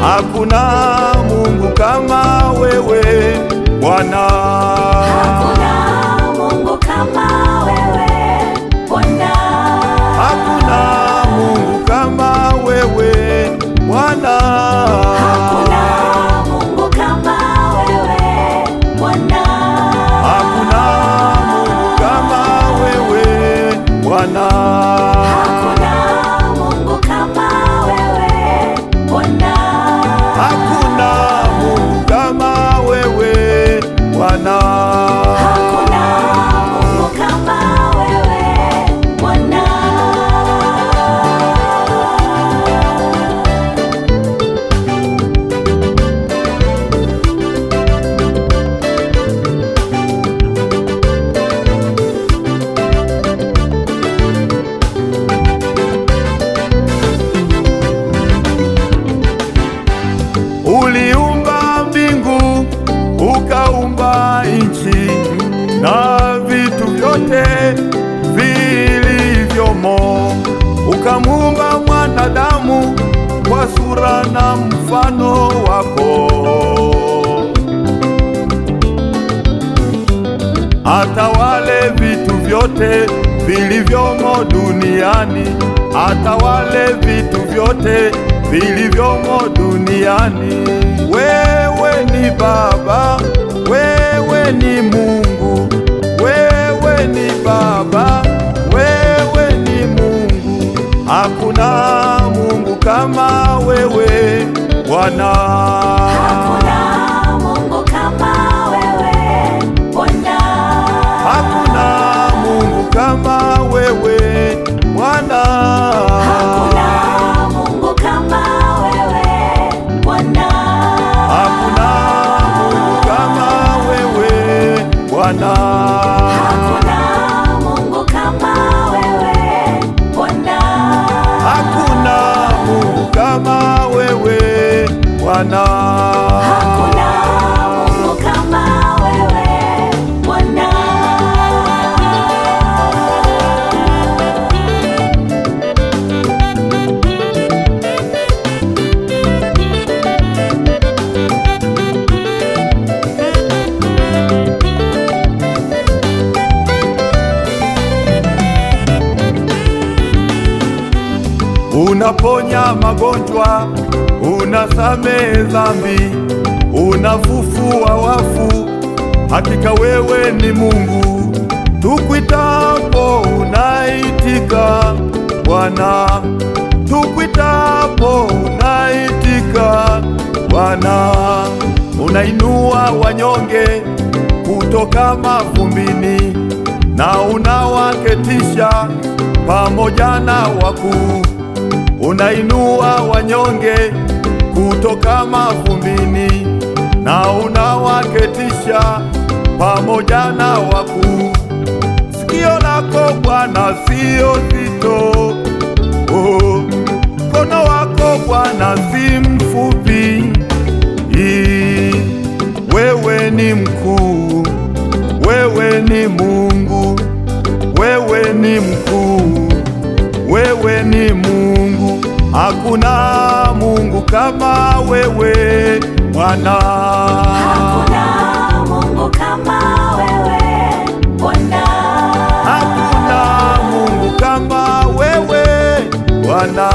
Hakuna Mungu kama wewe Bwana. Hakuna Mungu kama wewe Bwana. Hakuna Mungu kama wewe Bwana. Hakuna Mungu kama wewe Bwana. Hakuna Mungu kama wewe Bwana. Hakuna Mungu kama wewe Bwana. Hakuna Mungu kama wewe Bwana. Hakuna Mungu kama wewe Bwana. Uliumba mbingu, ukaumba nchi na vitu vyote vilivyomo, ukamuumba mwanadamu kwa sura na mfano wako, atawale vitu vyote vilivyomo duniani, atawale vitu vyote vilivyomo duniani. Wewe ni Baba, wewe ni Mungu, wewe ni Baba, wewe ni Mungu. Hakuna Mungu kama wewe Bwana. Hakuna Mungu kama wewe Bwana. Hakuna Mungu kama wewe Bwana. Hakuna Mungu kama wewe Bwana. Hakuna Mungu kama wewe Bwana. Hakuna Mungu kama wewe Bwana. Hakuna Mungu kama wewe Bwana. Hakuna Mungu kama wewe Bwana. Unaponya magonjwa, unasamehe dhambi, unafufua wafu, hakika wewe ni Mungu. Tukuitapo unaitika Bwana, tukuitapo unaitika Bwana. Unainua wanyonge kutoka mavumbini na unawaketisha pamoja na wakuu. Unainua wanyonge kutoka mavumbini na unawaketisha pamoja na wakuu. Sikio lako Bwana sio zito, mkono wako Bwana si mfupi. Wewe ni mkuu, wewe ni Mungu, wewe ni mkuu, wewe ni Mungu. Hakuna Mungu kama wewe Bwana. Hakuna Mungu kama wewe Bwana. Hakuna Mungu kama wewe Bwana.